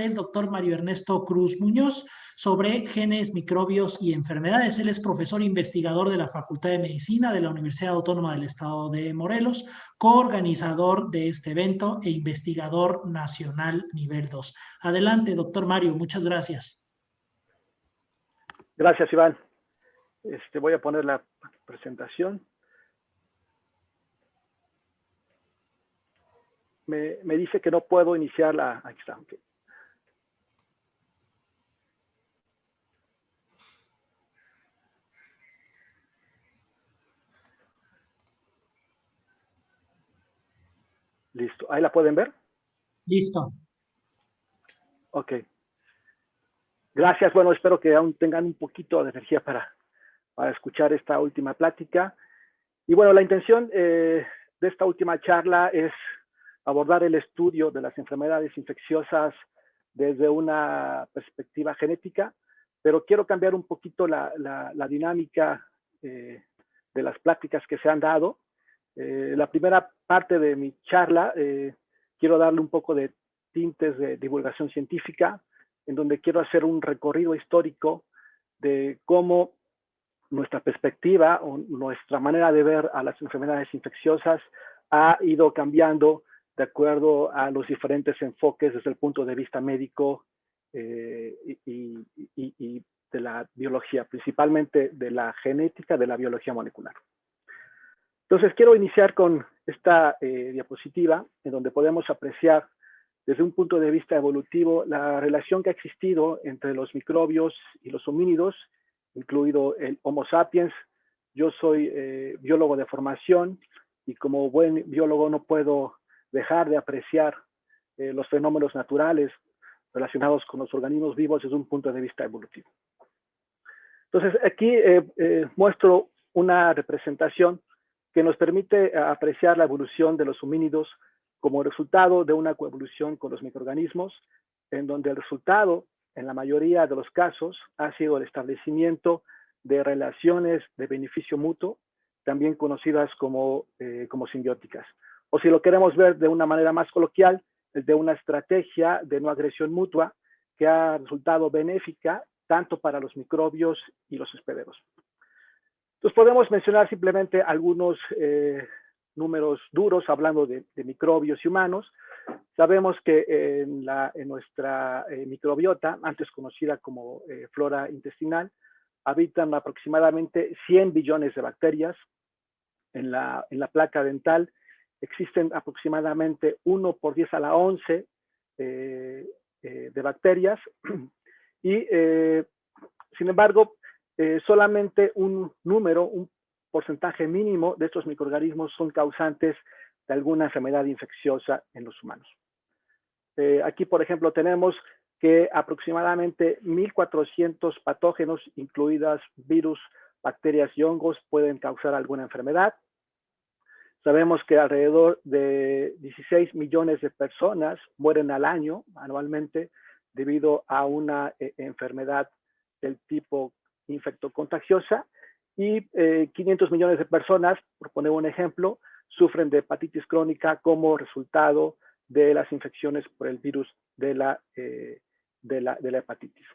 el doctor Mario Ernesto Cruz Muñoz sobre genes, microbios y enfermedades. Él es profesor investigador de la Facultad de Medicina de la Universidad Autónoma del Estado de Morelos, coorganizador de este evento e investigador nacional nivel 2. Adelante, doctor Mario, muchas gracias. Gracias, Iván. Voy a poner la presentación. Me dice que no puedo iniciar la... Aquí está. Okay. Listo. ¿Ahí la pueden ver? Listo. Ok. Gracias. Bueno, espero que aún tengan un poquito de energía para escuchar esta última plática. Y bueno, la intención de esta última charla es abordar el estudio de las enfermedades infecciosas desde una perspectiva genética, pero quiero cambiar un poquito la dinámica de las pláticas que se han dado. La primera parte de mi charla, quiero darle un poco de tintes de divulgación científica, en donde quiero hacer un recorrido histórico de cómo nuestra perspectiva o nuestra manera de ver a las enfermedades infecciosas ha ido cambiando de acuerdo a los diferentes enfoques desde el punto de vista médico y de la biología, principalmente de la genética, de la biología molecular. Entonces, quiero iniciar con esta diapositiva, en donde podemos apreciar desde un punto de vista evolutivo la relación que ha existido entre los microbios y los homínidos, incluido el Homo sapiens. Yo soy biólogo de formación y como buen biólogo no puedo dejar de apreciar los fenómenos naturales relacionados con los organismos vivos desde un punto de vista evolutivo. Entonces, aquí muestro una representación que nos permite apreciar la evolución de los homínidos como resultado de una coevolución con los microorganismos, en donde el resultado, en la mayoría de los casos, ha sido el establecimiento de relaciones de beneficio mutuo, también conocidas como simbióticas. O si lo queremos ver de una manera más coloquial, de una estrategia de no agresión mutua que ha resultado benéfica tanto para los microbios y los hospederos. Entonces podemos mencionar simplemente algunos números duros hablando de microbios y humanos. Sabemos que en nuestra microbiota, antes conocida como flora intestinal, habitan aproximadamente 100 billones de bacterias. En la placa dental existen aproximadamente 1 por 10 a la 11 de bacterias. Y sin embargo, solamente un porcentaje mínimo de estos microorganismos son causantes de alguna enfermedad infecciosa en los humanos. Aquí, por ejemplo, tenemos que aproximadamente 1.400 patógenos, incluidas virus, bacterias y hongos, pueden causar alguna enfermedad. Sabemos que alrededor de 16 millones de personas mueren anualmente, debido a una enfermedad del tipo infectocontagiosa, y 500 millones de personas, por poner un ejemplo, sufren de hepatitis crónica como resultado de las infecciones por el virus de la hepatitis.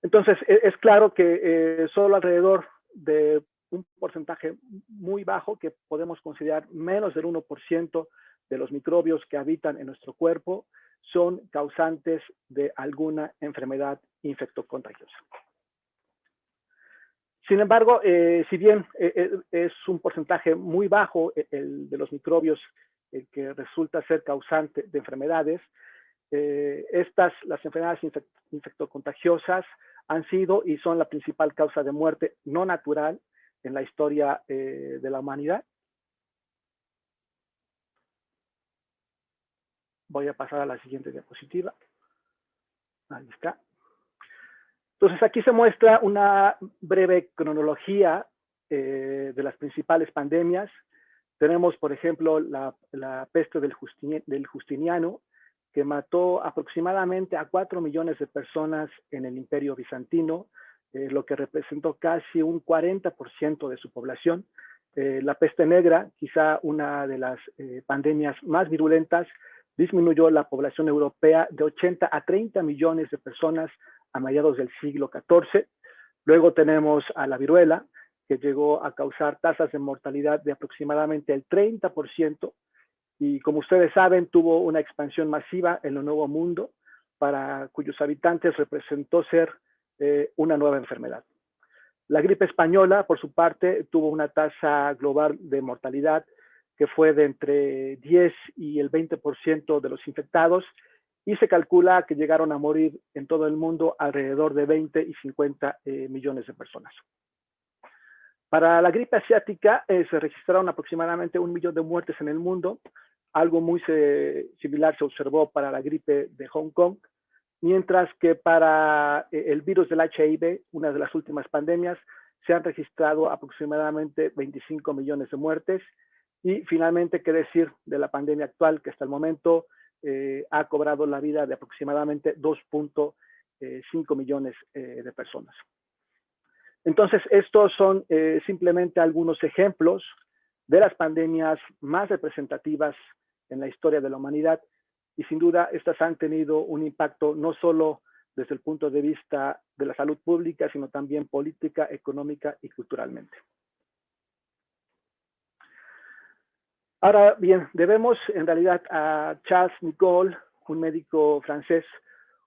Entonces, es claro que solo alrededor de un porcentaje muy bajo, que podemos considerar menos del 1% de los microbios que habitan en nuestro cuerpo, son causantes de alguna enfermedad infectocontagiosa. Sin embargo, si bien es un porcentaje muy bajo el de los microbios que resulta ser causante de enfermedades, las enfermedades infectocontagiosas han sido y son la principal causa de muerte no natural en la historia de la humanidad. Voy a pasar a la siguiente diapositiva. Ahí está. Entonces, aquí se muestra una breve cronología de las principales pandemias. Tenemos, por ejemplo, la peste del Justiniano, que mató aproximadamente a 4 millones de personas en el Imperio Bizantino, lo que representó casi un 40% de su población. La peste negra, quizá una de las pandemias más virulentas, disminuyó la población europea de 80 a 30 millones de personas a mediados del siglo XIV. Luego tenemos a la viruela, que llegó a causar tasas de mortalidad de aproximadamente el 30%, y como ustedes saben, tuvo una expansión masiva en el Nuevo Mundo, para cuyos habitantes representó ser una nueva enfermedad. La gripe española, por su parte, tuvo una tasa global de mortalidad que fue de entre 10 y el 20% de los infectados, y se calcula que llegaron a morir en todo el mundo alrededor de 20 y 50 millones de personas. Para la gripe asiática se registraron aproximadamente 1 millón de muertes en el mundo. Algo muy similar se observó para la gripe de Hong Kong, mientras que para el virus del HIV, una de las últimas pandemias, se han registrado aproximadamente 25 millones de muertes. Y finalmente, qué decir de la pandemia actual, que hasta el momento ha cobrado la vida de aproximadamente 2.5 millones de personas. Entonces, estos son simplemente algunos ejemplos de las pandemias más representativas en la historia de la humanidad, y sin duda estas han tenido un impacto no solo desde el punto de vista de la salud pública, sino también política, económica y culturalmente. Ahora bien, debemos en realidad a Charles Nicolle, un médico francés,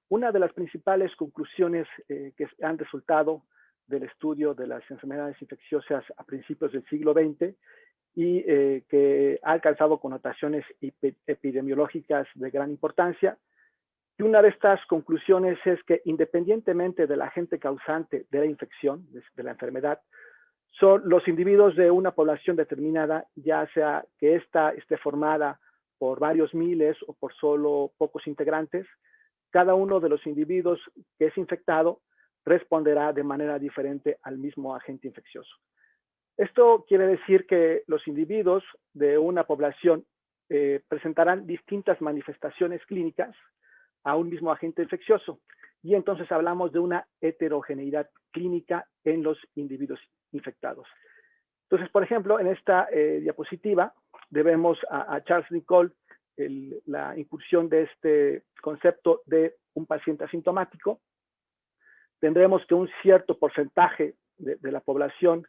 una de las principales conclusiones que han resultado del estudio de las enfermedades infecciosas a principios del siglo XX, y que ha alcanzado connotaciones epidemiológicas de gran importancia. Y una de estas conclusiones es que, independientemente del agente causante de la infección, de la enfermedad, son los individuos de una población determinada, ya sea que ésta esté formada por varios miles o por solo pocos integrantes, cada uno de los individuos que es infectado responderá de manera diferente al mismo agente infeccioso. Esto quiere decir que los individuos de una población presentarán distintas manifestaciones clínicas a un mismo agente infeccioso, y entonces hablamos de una heterogeneidad clínica en los individuos infectados. Entonces, por ejemplo, en esta diapositiva vemos a Charles Nicolle la incursión de este concepto de un paciente asintomático. Tendremos que un cierto porcentaje de la población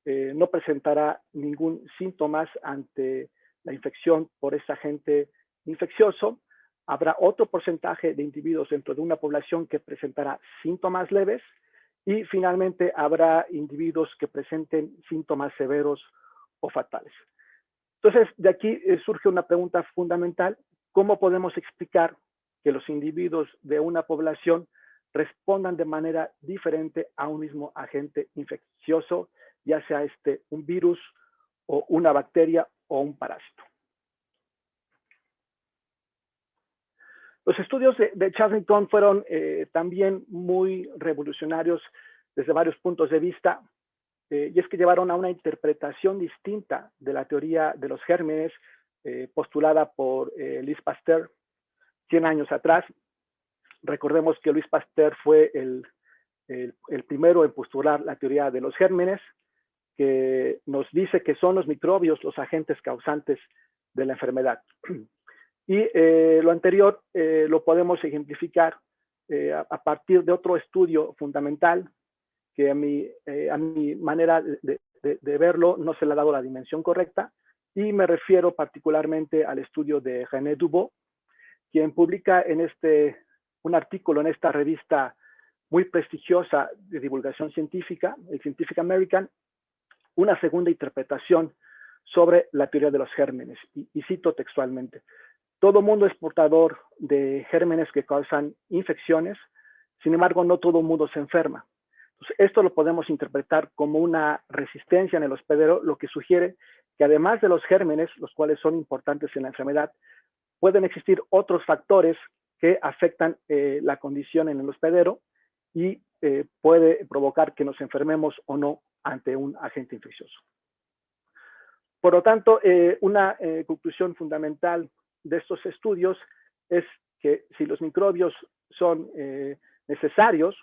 no presentará ningún síntoma ante la infección por este agente infeccioso. Habrá otro porcentaje de individuos dentro de una población que presentará síntomas leves, y finalmente habrá individuos que presenten síntomas severos o fatales. Entonces, de aquí surge una pregunta fundamental: ¿cómo podemos explicar que los individuos de una población respondan de manera diferente a un mismo agente infeccioso, ya sea un virus o una bacteria o un parásito? Los estudios de Charles Nicolle fueron también muy revolucionarios desde varios puntos de vista, y es que llevaron a una interpretación distinta de la teoría de los gérmenes postulada por Louis Pasteur 100 años atrás. Recordemos que Louis Pasteur fue el primero en postular la teoría de los gérmenes, que nos dice que son los microbios los agentes causantes de la enfermedad. Y lo anterior lo podemos ejemplificar a partir de otro estudio fundamental que a mi manera de verlo no se le ha dado la dimensión correcta, y me refiero particularmente al estudio de René Dubos, quien publica un artículo en esta revista muy prestigiosa de divulgación científica, el Scientific American, una segunda interpretación sobre la teoría de los gérmenes, y cito textualmente: todo mundo es portador de gérmenes que causan infecciones, sin embargo, no todo mundo se enferma. Entonces, esto lo podemos interpretar como una resistencia en el hospedero, lo que sugiere que además de los gérmenes, los cuales son importantes en la enfermedad, pueden existir otros factores que afectan la condición en el hospedero, y puede provocar que nos enfermemos o no ante un agente infeccioso. Por lo tanto, una conclusión fundamental de estos estudios es que si los microbios son necesarios,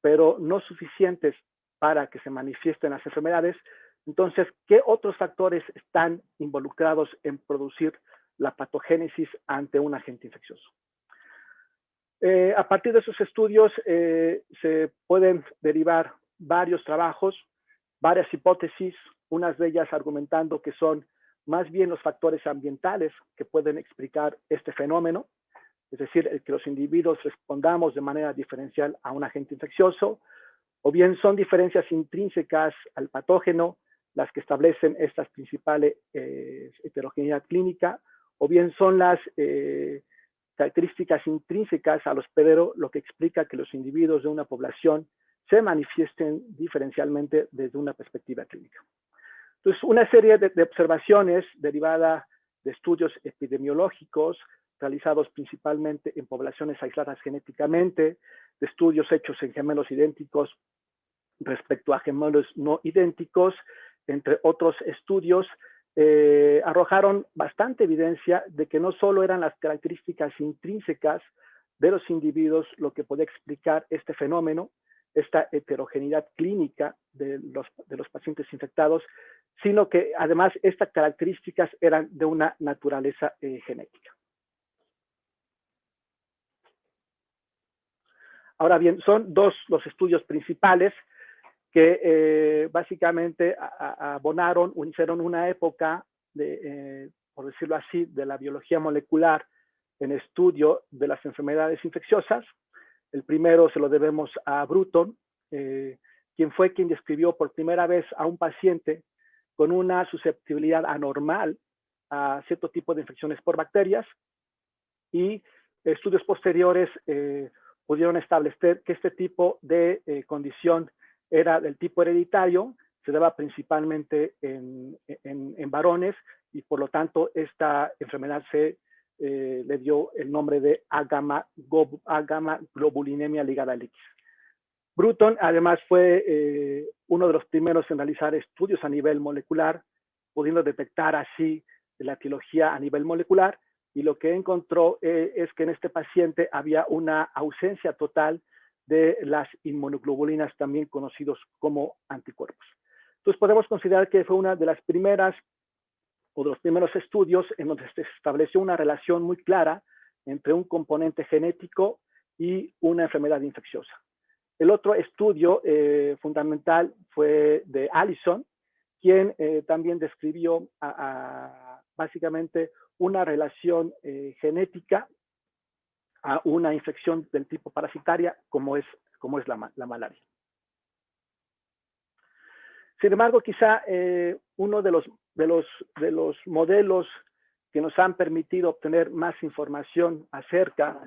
pero no suficientes para que se manifiesten las enfermedades, entonces, ¿qué otros factores están involucrados en producir la patogénesis ante un agente infeccioso. A partir de esos estudios se pueden derivar varios trabajos, varias hipótesis, unas de ellas argumentando que son más bien los factores ambientales que pueden explicar este fenómeno, es decir, el que los individuos respondamos de manera diferencial a un agente infeccioso, o bien son diferencias intrínsecas al patógeno las que establecen estas principales heterogeneidad clínica, o bien son las características intrínsecas al hospedero lo que explica que los individuos de una población se manifiesten diferencialmente desde una perspectiva clínica. Entonces, una serie de observaciones derivada de estudios epidemiológicos realizados principalmente en poblaciones aisladas genéticamente, de estudios hechos en gemelos idénticos respecto a gemelos no idénticos, entre otros estudios, arrojaron bastante evidencia de que no solo eran las características intrínsecas de los individuos lo que podía explicar este fenómeno, esta heterogeneidad clínica de los pacientes infectados, sino que además estas características eran de una naturaleza genética. Ahora bien, son dos los estudios principales que básicamente abonaron, hicieron una época, por decirlo así, de la biología molecular en estudio de las enfermedades infecciosas. El primero se lo debemos a Bruton, quien fue quien describió por primera vez a un paciente con una susceptibilidad anormal a cierto tipo de infecciones por bacterias, y estudios posteriores pudieron establecer que este tipo de condición era del tipo hereditario, se daba principalmente en varones, y por lo tanto esta enfermedad le dio el nombre de agamaglobulinemia ligada al X. Bruton además fue uno de los primeros en realizar estudios a nivel molecular, pudiendo detectar así la etiología a nivel molecular, y lo que encontró es que en este paciente había una ausencia total de las inmunoglobulinas, también conocidos como anticuerpos. Entonces podemos considerar que fue una de las primeras o de los primeros estudios en donde se estableció una relación muy clara entre un componente genético y una enfermedad infecciosa. El otro estudio fundamental fue de Allison, quien también describió básicamente una relación genética a una infección del tipo parasitaria como es la malaria. Sin embargo, quizá uno de los modelos que nos han permitido obtener más información acerca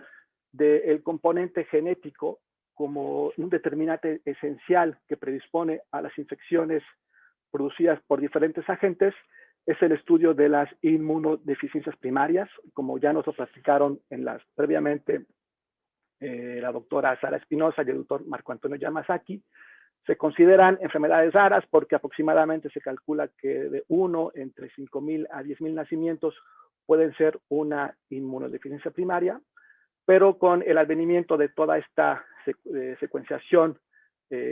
del componente genético como un determinante esencial que predispone a las infecciones producidas por diferentes agentes es el estudio de las inmunodeficiencias primarias, como ya nos lo platicaron previamente la doctora Sara Espinosa y el doctor Marco Antonio Yamasaki. Se consideran enfermedades raras porque aproximadamente se calcula que de entre 5,000 a 10,000 nacimientos pueden ser una inmunodeficiencia primaria, pero con el advenimiento de toda esta secuenciación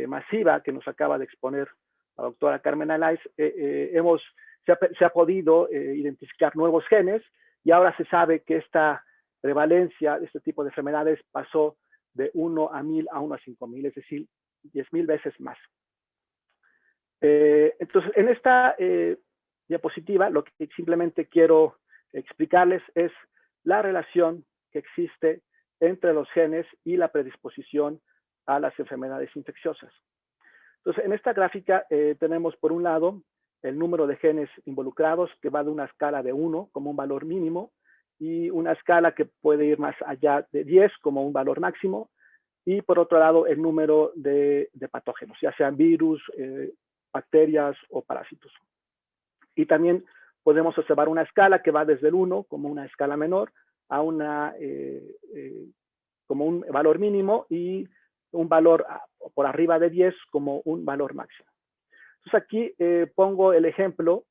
masiva que nos acaba de exponer la doctora Carmen Alaiz, se ha podido identificar nuevos genes, y ahora se sabe que esta prevalencia de este tipo de enfermedades pasó de 1 a 1000 a 1 a 5000, es decir, 10,000 veces más. Entonces, en esta diapositiva, lo que simplemente quiero explicarles es la relación que existe entre los genes y la predisposición a las enfermedades infecciosas. Entonces, en esta gráfica tenemos por un lado el número de genes involucrados, que va de una escala de 1 como un valor mínimo, y una escala que puede ir más allá de 10 como un valor máximo, y por otro lado el número de patógenos, ya sean virus, bacterias o parásitos. Y también podemos observar una escala que va desde el 1 como una escala menor a como un valor mínimo, y un valor por arriba de 10 como un valor máximo. Entonces aquí pongo el ejemplo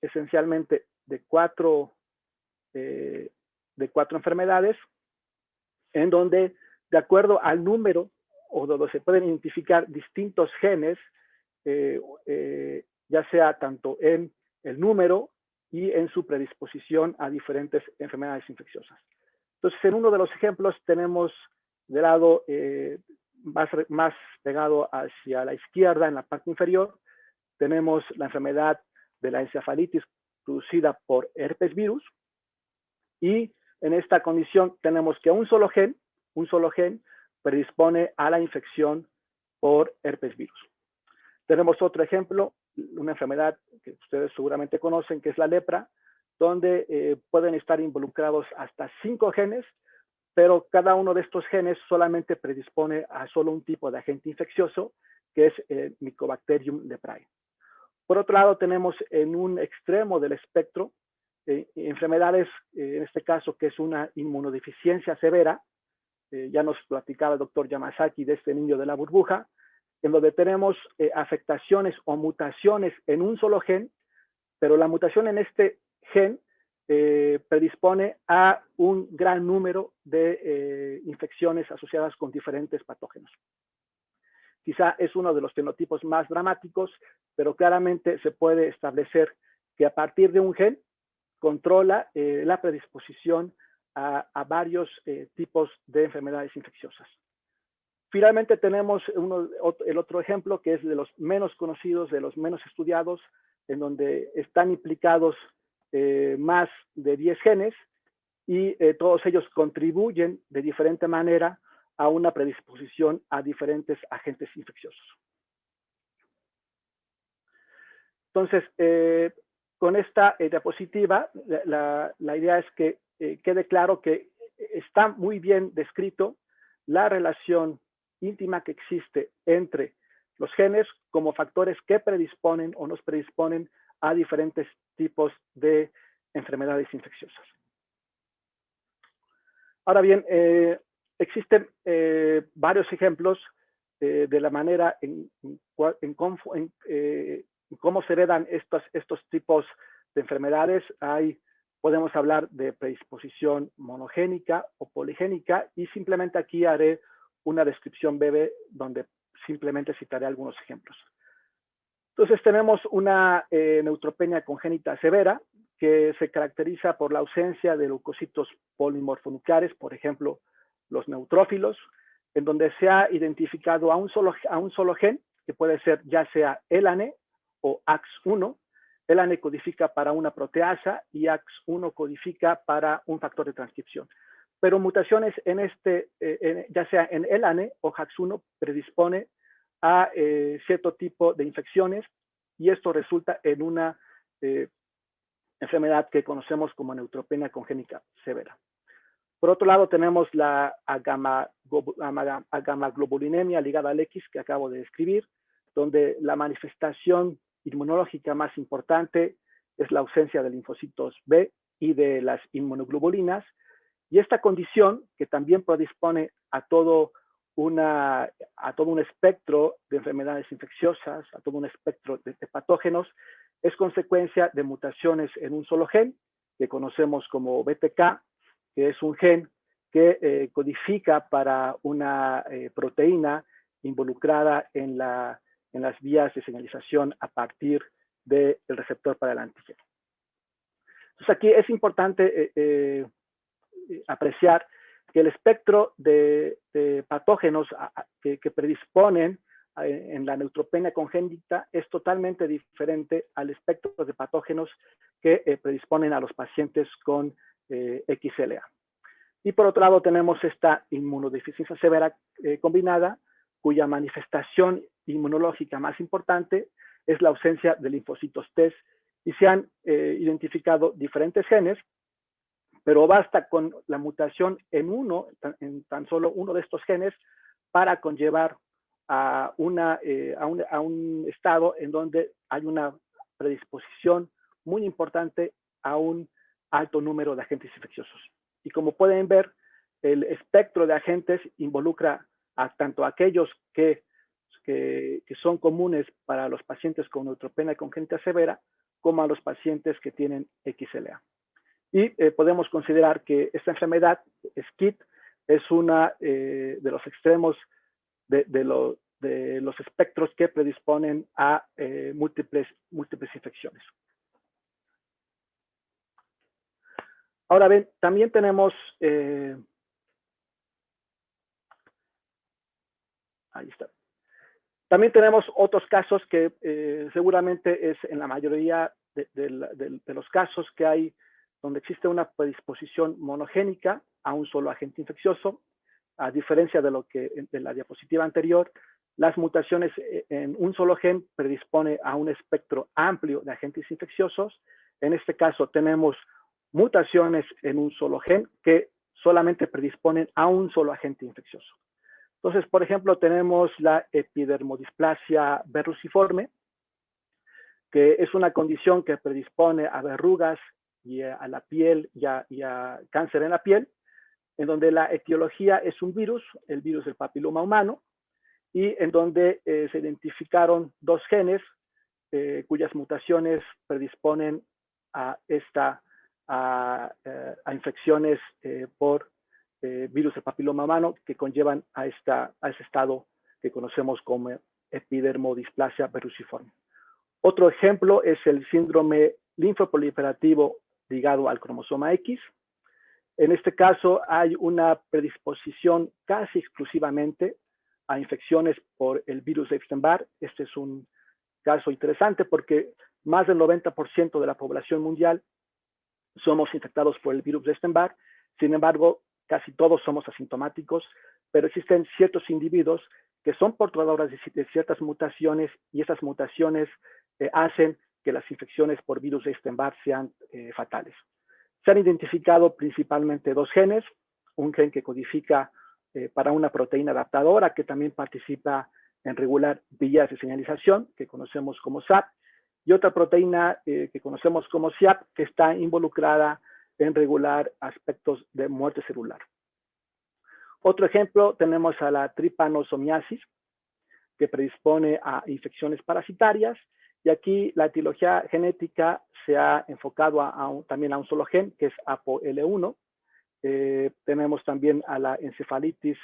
esencialmente de cuatro enfermedades, en donde, de acuerdo al número, o donde se pueden identificar distintos genes, ya sea tanto en el número y en su predisposición a diferentes enfermedades infecciosas. Entonces, en uno de los ejemplos tenemos del lado más pegado hacia la izquierda, en la parte inferior, tenemos la enfermedad de la encefalitis producida por herpes virus, y en esta condición tenemos que un solo gen predispone a la infección por herpes virus. Tenemos otro ejemplo, una enfermedad que ustedes seguramente conocen, que es la lepra, donde pueden estar involucrados hasta 5 genes, pero cada uno de estos genes solamente predispone a solo un tipo de agente infeccioso, que es el Mycobacterium leprae. Por otro lado, tenemos en un extremo del espectro enfermedades, en este caso, que es una inmunodeficiencia severa. Ya nos platicaba el doctor Yamasaki de este niño de la burbuja, en donde tenemos afectaciones o mutaciones en un solo gen, pero la mutación en este gen predispone a un gran número de infecciones asociadas con diferentes patógenos. Quizá es uno de los fenotipos más dramáticos, pero claramente se puede establecer que a partir de un gen controla la predisposición a varios tipos de enfermedades infecciosas. Finalmente tenemos el otro ejemplo, que es de los menos conocidos, de los menos estudiados, en donde están implicados más de 10 genes y todos ellos contribuyen de diferente manera a una predisposición a diferentes agentes infecciosos. Entonces, con esta diapositiva, la idea es que quede claro que está muy bien descrito la relación íntima que existe entre los genes como factores que predisponen o nos predisponen a diferentes tipos de enfermedades infecciosas. Ahora bien, existen varios ejemplos de la manera en cómo se heredan estos tipos de enfermedades. Podemos hablar de predisposición monogénica o poligénica, y simplemente aquí haré una descripción breve donde simplemente citaré algunos ejemplos. Entonces tenemos una neutropenia congénita severa que se caracteriza por la ausencia de leucocitos polimorfonucleares, por ejemplo, los neutrófilos, en donde se ha identificado a un solo gen, que puede ser ya sea ELANE o AX1. ELANE codifica para una proteasa y AX1 codifica para un factor de transcripción. Pero mutaciones en ya sea en ELANE o AX1 predispone a cierto tipo de infecciones, y esto resulta en una enfermedad que conocemos como neutropenia congénita severa. Por otro lado, tenemos la agamaglobulinemia ligada al X que acabo de describir, donde la manifestación inmunológica más importante es la ausencia de linfocitos B y de las inmunoglobulinas, y esta condición, que también predispone a todo un espectro de enfermedades infecciosas, a todo un espectro de patógenos, es consecuencia de mutaciones en un solo gen, que conocemos como BTK, que es un gen que codifica para una proteína involucrada en las vías de señalización a partir del receptor para el antígeno. Entonces aquí es importante apreciar que el espectro de patógenos que predisponen en la neutropenia congénita es totalmente diferente al espectro de patógenos que predisponen a los pacientes con XLA. Y por otro lado tenemos esta inmunodeficiencia severa combinada, cuya manifestación inmunológica más importante es la ausencia de linfocitos T, y se han identificado diferentes genes, pero basta con la mutación en tan solo uno de estos genes para conllevar a un estado en donde hay una predisposición muy importante a un alto número de agentes infecciosos. Y como pueden ver, el espectro de agentes involucra a tanto aquellos que son comunes para los pacientes con neutropenia congénita severa, como a los pacientes que tienen XLA. Y podemos considerar que esta enfermedad, SCID, es una de los extremos de los espectros que predisponen a múltiples infecciones. Ahora bien, también tenemos, ahí está. También tenemos otros casos que seguramente es en la mayoría de los casos que hay donde existe una predisposición monogénica a un solo agente infeccioso. A diferencia de lo que de la diapositiva anterior, las mutaciones en un solo gen predispone a un espectro amplio de agentes infecciosos. En este caso tenemos mutaciones en un solo gen que solamente predisponen a un solo agente infeccioso. Entonces, por ejemplo, tenemos la epidermodisplasia verruciforme, que es una condición que predispone a verrugas y a la piel y a cáncer en la piel, en donde la etiología es un virus, el virus del papiloma humano, y en donde se identificaron dos genes cuyas mutaciones predisponen a infecciones por virus del papiloma humano que conllevan a ese estado que conocemos como epidermodisplasia verruciforme. Otro ejemplo es el síndrome linfoproliferativo ligado al cromosoma X. En este caso hay una predisposición casi exclusivamente a infecciones por el virus de Epstein-Barr. Este es un caso interesante porque más del 90% de la población mundial somos infectados por el virus de Epstein-Barr. Sin embargo, casi todos somos asintomáticos, pero existen ciertos individuos que son portadores de ciertas mutaciones y esas mutaciones hacen que las infecciones por virus de Epstein-Barr sean fatales. Se han identificado principalmente dos genes, un gen que codifica para una proteína adaptadora que también participa en regular vías de señalización, que conocemos como SAP, y otra proteína que conocemos como SIAP, que está involucrada en regular aspectos de muerte celular. Otro ejemplo, tenemos a la tripanosomiasis, que predispone a infecciones parasitarias, y aquí la etiología genética se ha enfocado también a un solo gen, que es ApoL1. Tenemos también a la encefalitis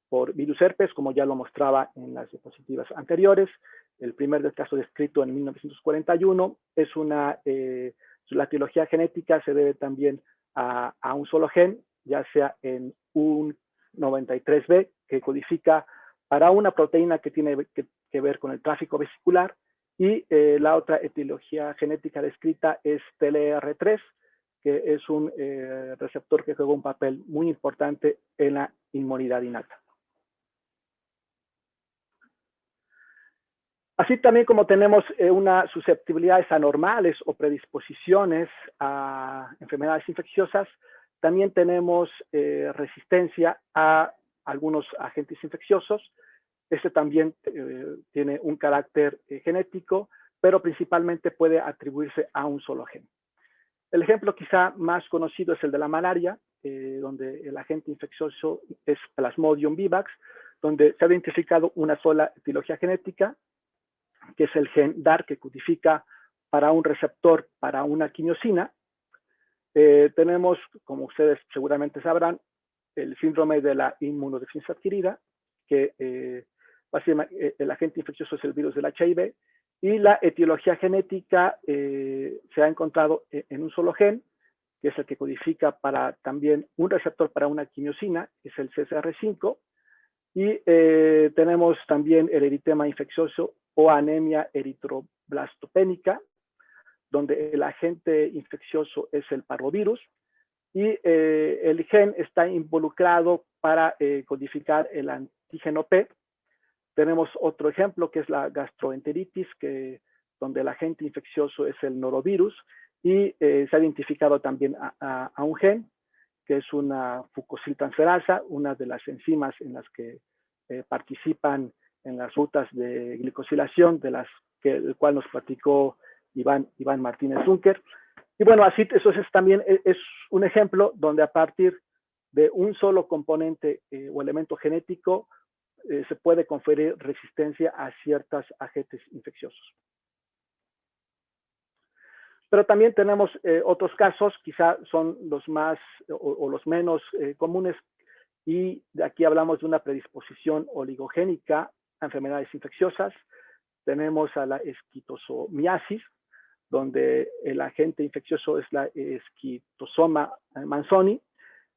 por virus herpes, como ya lo mostraba en las diapositivas anteriores. El primer caso descrito en 1941 es la etiología genética se debe también a un solo gen, ya sea en un 93B, que codifica para una proteína que tiene que ver con el tráfico vesicular, y la otra etiología genética descrita es TLR3, que es un receptor que juega un papel muy importante en la inmunidad innata. Así también como tenemos una susceptibilidades anormales o predisposiciones a enfermedades infecciosas, también tenemos resistencia a algunos agentes infecciosos. Este también tiene un carácter genético, pero principalmente puede atribuirse a un solo gen. El ejemplo quizá más conocido es el de la malaria, donde el agente infeccioso es Plasmodium vivax, donde se ha identificado una sola etiología genética, que es el gen DAR, que codifica para un receptor, para una quimiosina. Tenemos, como ustedes seguramente sabrán, el síndrome de la inmunodeficiencia adquirida, que básicamente el agente infeccioso es el virus del HIV, y la etiología genética se ha encontrado en un solo gen, que es el que codifica para también un receptor para una quimiosina, que es el CCR5, y tenemos también el eritema infeccioso o anemia eritroblastopénica, donde el agente infeccioso es el parvovirus, y el gen está involucrado para codificar el antígeno P. Tenemos otro ejemplo que es la gastroenteritis, donde el agente infeccioso es el norovirus, y se ha identificado también a un gen, que es una fucosiltransferasa, una de las enzimas en las que participan en las rutas de glicosilación, el cual nos platicó Iván Martínez Zunker. Y bueno, así eso también es un ejemplo donde a partir de un solo componente o elemento genético se puede conferir resistencia a ciertos agentes infecciosos. Pero también tenemos otros casos, quizá son los más o los menos comunes, y de aquí hablamos de una predisposición oligogénica a enfermedades infecciosas. Tenemos a la esquistosomiasis, donde el agente infeccioso es la Schistosoma manzoni,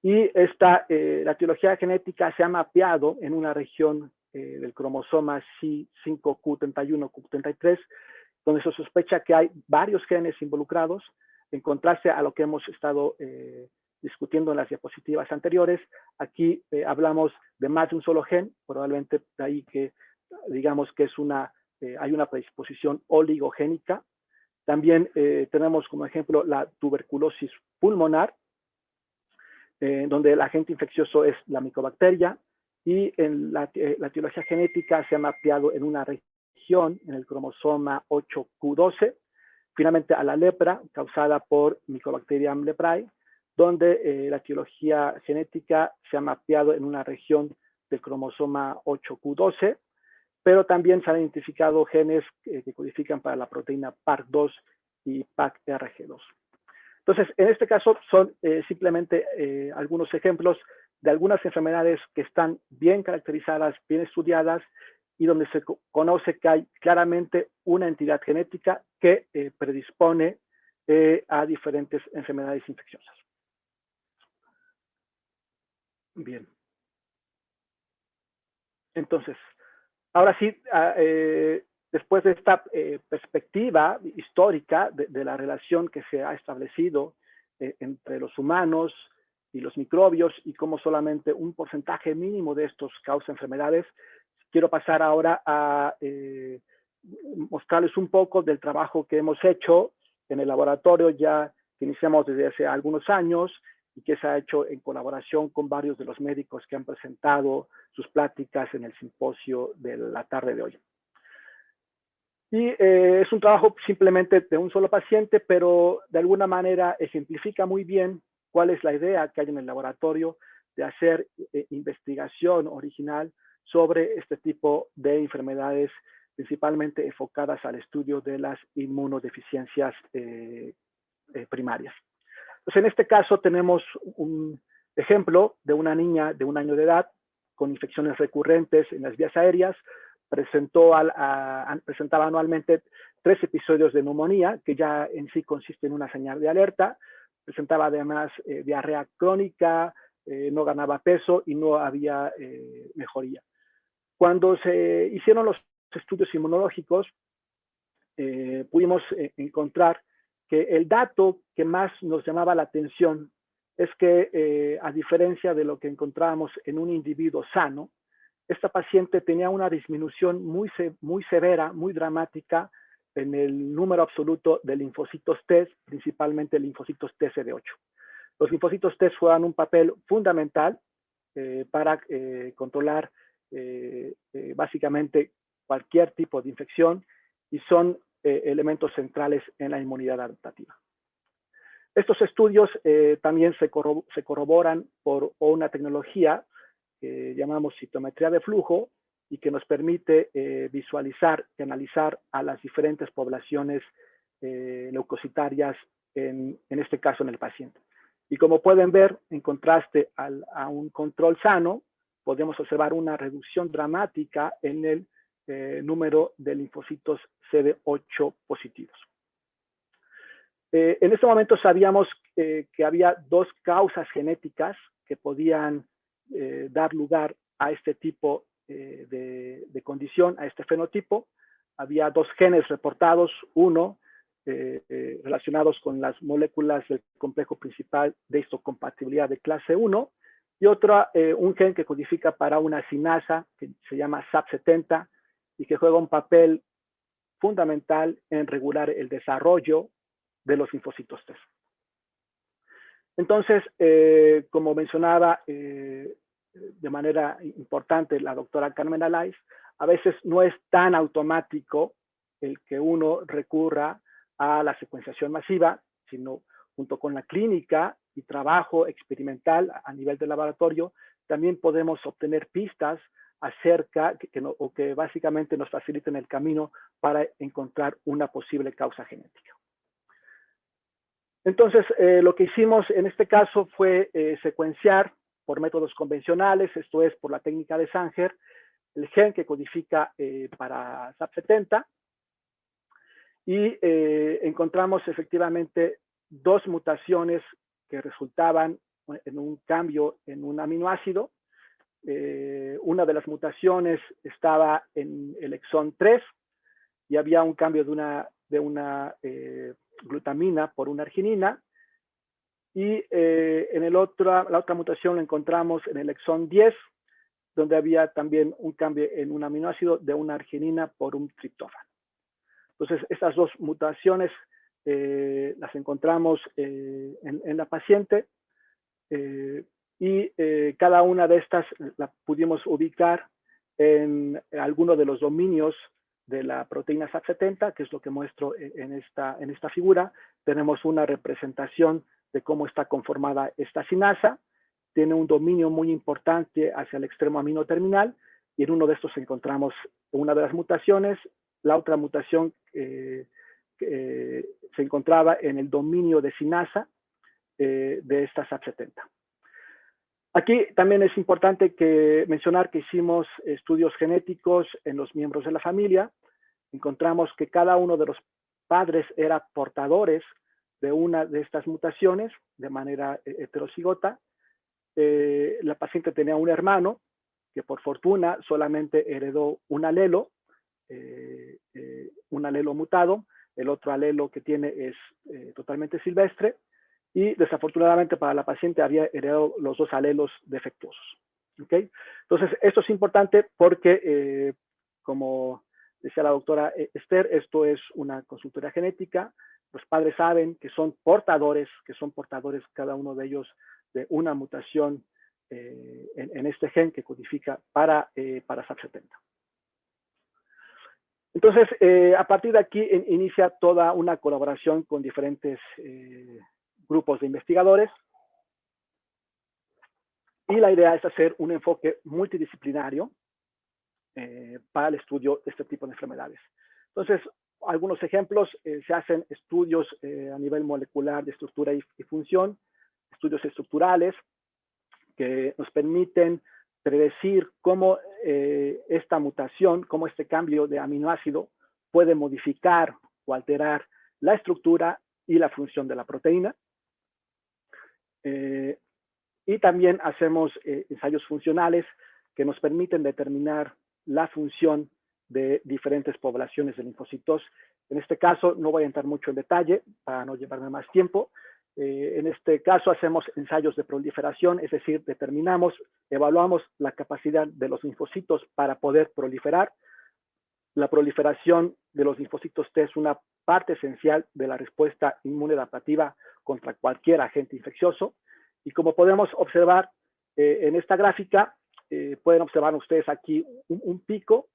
y la etiología genética se ha mapeado en una región del cromosoma C5Q31, Q33, donde se sospecha que hay varios genes involucrados, en contraste a lo que hemos estado discutiendo en las diapositivas anteriores. Aquí hablamos de más de un solo gen, probablemente de ahí que digamos que hay una predisposición oligogénica. También tenemos como ejemplo la tuberculosis pulmonar, donde el agente infeccioso es la micobacteria, y en la etiología genética se ha mapeado en una región, en el cromosoma 8Q12, finalmente a la lepra causada por Mycobacterium leprae, donde la etiología genética se ha mapeado en una región del cromosoma 8Q12, pero también se han identificado genes que codifican para la proteína PARC2 y PACRG2. Entonces, en este caso son simplemente algunos ejemplos de algunas enfermedades que están bien caracterizadas, bien estudiadas, y donde se conoce que hay claramente una entidad genética que predispone a diferentes enfermedades infecciosas. Bien. Entonces, ahora sí, después de esta perspectiva histórica de la relación que se ha establecido entre los humanos y los microbios, y cómo solamente un porcentaje mínimo de estos causa enfermedades, quiero pasar ahora a mostrarles un poco del trabajo que hemos hecho en el laboratorio, ya que iniciamos desde hace algunos años, y que se ha hecho en colaboración con varios de los médicos que han presentado sus pláticas en el simposio de la tarde de hoy. Y es un trabajo simplemente de un solo paciente, pero de alguna manera ejemplifica muy bien cuál es la idea que hay en el laboratorio de hacer investigación original sobre este tipo de enfermedades, principalmente enfocadas al estudio de las inmunodeficiencias primarias. Entonces, en este caso tenemos un ejemplo de una niña de 1 año de edad con infecciones recurrentes en las vías aéreas. Presentaba anualmente 3 episodios de neumonía, que ya en sí consiste en una señal de alerta. Presentaba además diarrea crónica, no ganaba peso y no había mejoría. Cuando se hicieron los estudios inmunológicos, pudimos encontrar que el dato que más nos llamaba la atención es que, a diferencia de lo que encontrábamos en un individuo sano, esta paciente tenía una disminución muy severa, muy dramática en el número absoluto de linfocitos T, principalmente linfocitos TCD8. Los linfocitos T juegan un papel fundamental para controlar básicamente cualquier tipo de infección, y son elementos centrales en la inmunidad adaptativa. Estos estudios también se corroboran por una tecnología que llamamos citometría de flujo, y que nos permite visualizar y analizar a las diferentes poblaciones leucocitarias, en este caso en el paciente. Y como pueden ver, en contraste a un control sano, podemos observar una reducción dramática en el número de linfocitos CD8 positivos. En este momento sabíamos que había 2 causas genéticas que podían dar lugar a este tipo de condición, a este fenotipo. Había 2 genes reportados, uno relacionados con las moléculas del complejo principal de histocompatibilidad de clase 1, y otro, un gen que codifica para una sinasa que se llama SAP70, y que juega un papel fundamental en regular el desarrollo de los linfocitos T. Entonces, como mencionaba de manera importante la doctora Carmen Alaiz, a veces no es tan automático el que uno recurra a la secuenciación masiva, sino junto con la clínica y trabajo experimental a nivel de laboratorio, también podemos obtener pistas acerca que básicamente nos faciliten el camino para encontrar una posible causa genética. Entonces, lo que hicimos en este caso fue secuenciar por métodos convencionales, esto es por la técnica de Sanger, el gen que codifica para SAP70, y encontramos efectivamente dos mutaciones que resultaban en un cambio en un aminoácido. Una de las mutaciones estaba en el exón 3 y había un cambio de una glutamina por una arginina. Y la otra mutación la encontramos en el exón 10, donde había también un cambio en un aminoácido de una arginina por un triptófano. Entonces, estas dos mutaciones las encontramos en la paciente y cada una de estas la pudimos ubicar en alguno de los dominios de la proteína SAP70, que es lo que muestro en esta figura. Tenemos una representación de cómo está conformada esta sinasa. Tiene un dominio muy importante hacia el extremo amino terminal, y en uno de estos encontramos una de las mutaciones. La otra mutación se encontraba en el dominio de sinasa de esta SAP70. Aquí también es importante mencionar que hicimos estudios genéticos en los miembros de la familia. Encontramos que cada uno de los padres era portadores de una de estas mutaciones de manera heterocigota. La paciente tenía un hermano que por fortuna solamente heredó un alelo mutado. El otro alelo que tiene es totalmente silvestre, y desafortunadamente para la paciente había heredado los dos alelos defectuosos. ¿Okay? Entonces, esto es importante porque, como decía la doctora Esther, esto es una consultoría genética. Los padres saben que son portadores cada uno de ellos de una mutación en este gen que codifica para SAP70. Entonces, a partir de aquí inicia toda una colaboración con diferentes grupos de investigadores, y la idea es hacer un enfoque multidisciplinario para el estudio de este tipo de enfermedades. Entonces, algunos ejemplos: se hacen estudios a nivel molecular de estructura y función, estudios estructurales que nos permiten predecir cómo esta mutación, cómo este cambio de aminoácido puede modificar o alterar la estructura y la función de la proteína. Y también hacemos ensayos funcionales que nos permiten determinar la función de diferentes poblaciones de linfocitos. En este caso, no voy a entrar mucho en detalle para no llevarme más tiempo. En este caso, hacemos ensayos de proliferación, es decir, evaluamos la capacidad de los linfocitos para poder proliferar. La proliferación de los linfocitos T es una parte esencial de la respuesta inmunodaptativa contra cualquier agente infeccioso. Y como podemos observar en esta gráfica, pueden observar ustedes aquí un pico,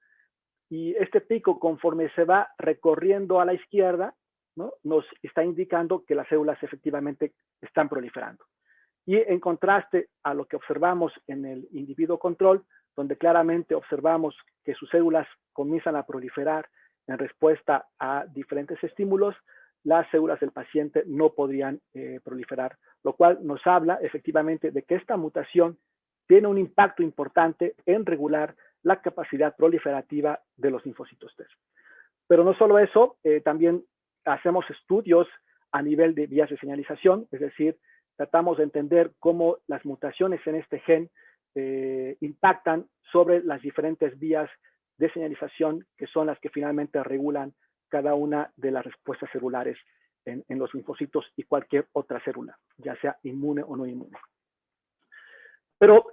y este pico, conforme se va recorriendo a la izquierda, ¿no?, nos está indicando que las células efectivamente están proliferando. Y en contraste a lo que observamos en el individuo control, donde claramente observamos que sus células comienzan a proliferar en respuesta a diferentes estímulos, las células del paciente no podrían proliferar, lo cual nos habla efectivamente de que esta mutación tiene un impacto importante en regular la capacidad proliferativa de los linfocitos T. Pero no solo eso, también hacemos estudios a nivel de vías de señalización, es decir, tratamos de entender cómo las mutaciones en este gen impactan sobre las diferentes vías de señalización, que son las que finalmente regulan cada una de las respuestas celulares en los linfocitos y cualquier otra célula, ya sea inmune o no inmune. Pero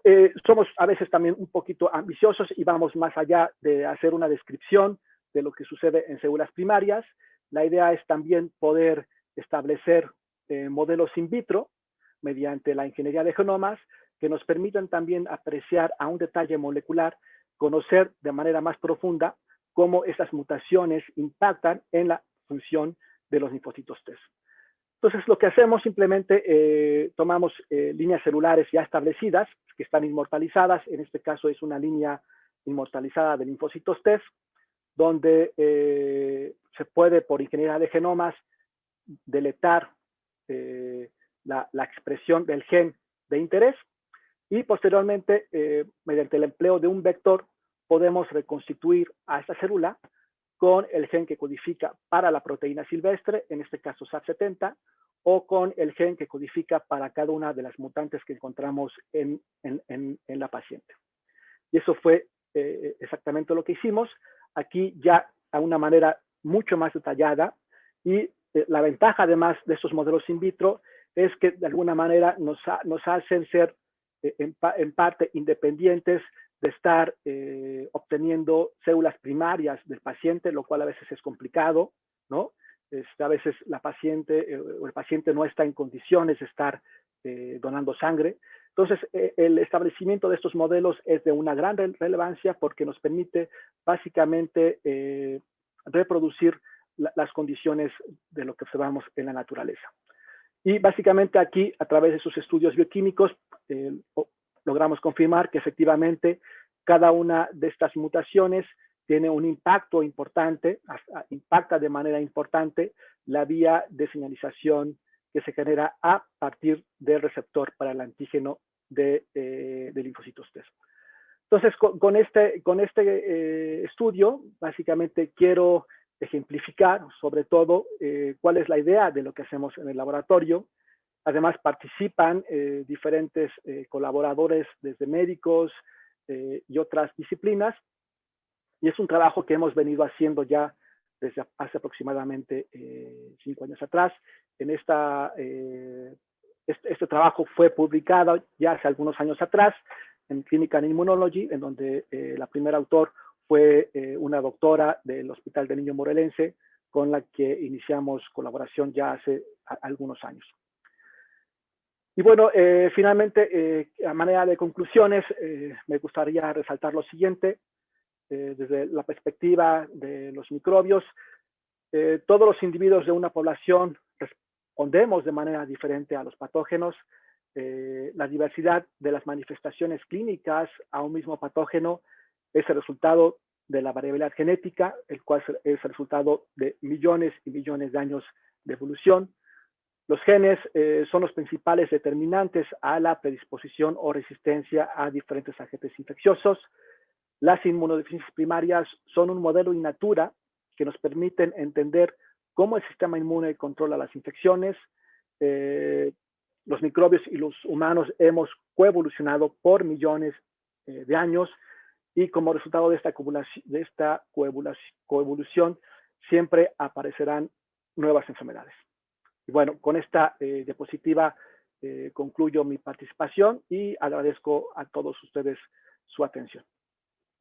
somos a veces también un poquito ambiciosos y vamos más allá de hacer una descripción de lo que sucede en células primarias. La idea es también poder establecer modelos in vitro mediante la ingeniería de genomas que nos permitan también apreciar a un detalle molecular, conocer de manera más profunda cómo estas mutaciones impactan en la función de los linfocitos T. Entonces, lo que hacemos simplemente tomamos líneas celulares ya establecidas, que están inmortalizadas. En este caso es una línea inmortalizada de linfocitos T, donde se puede, por ingeniería de genomas, deletar la expresión del gen de interés, y posteriormente, mediante el empleo de un vector, podemos reconstituir a esta célula con el gen que codifica para la proteína silvestre, en este caso SAT70, o con el gen que codifica para cada una de las mutantes que encontramos en la paciente. Y eso fue exactamente lo que hicimos, aquí ya a una manera mucho más detallada, y la ventaja además de estos modelos in vitro es que de alguna manera nos hacen ser en parte independientes de estar obteniendo células primarias del paciente, lo cual a veces es complicado, ¿no? A veces la paciente o el paciente no está en condiciones de estar donando sangre. Entonces, el establecimiento de estos modelos es de una gran relevancia porque nos permite básicamente reproducir las condiciones de lo que observamos en la naturaleza. Y básicamente aquí, a través de sus estudios bioquímicos, logramos confirmar que efectivamente cada una de estas mutaciones tiene un impacto importante, impacta de manera importante la vía de señalización que se genera a partir del receptor para el antígeno de linfocitos T. Entonces, con este estudio, básicamente quiero ejemplificar sobre todo cuál es la idea de lo que hacemos en el laboratorio. Además, participan diferentes colaboradores, desde médicos y otras disciplinas. Y es un trabajo que hemos venido haciendo ya desde hace aproximadamente 5 años atrás. Este trabajo fue publicado ya hace algunos años atrás en Clinical Immunology, en donde la primera autor fue una doctora del Hospital del Niño Morelense, con la que iniciamos colaboración ya hace algunos años. Y bueno, finalmente, a manera de conclusiones, me gustaría resaltar lo siguiente. Desde la perspectiva de los microbios, todos los individuos de una población respondemos de manera diferente a los patógenos. La diversidad de las manifestaciones clínicas a un mismo patógeno es el resultado de la variabilidad genética, el cual es el resultado de millones y millones de años de evolución. Los genes son los principales determinantes a la predisposición o resistencia a diferentes agentes infecciosos. Las inmunodeficiencias primarias son un modelo in natura que nos permiten entender cómo el sistema inmune controla las infecciones. Los microbios y los humanos hemos coevolucionado por millones de años, y como resultado de esta coevolución siempre aparecerán nuevas enfermedades. Y bueno, con esta diapositiva concluyo mi participación y agradezco a todos ustedes su atención.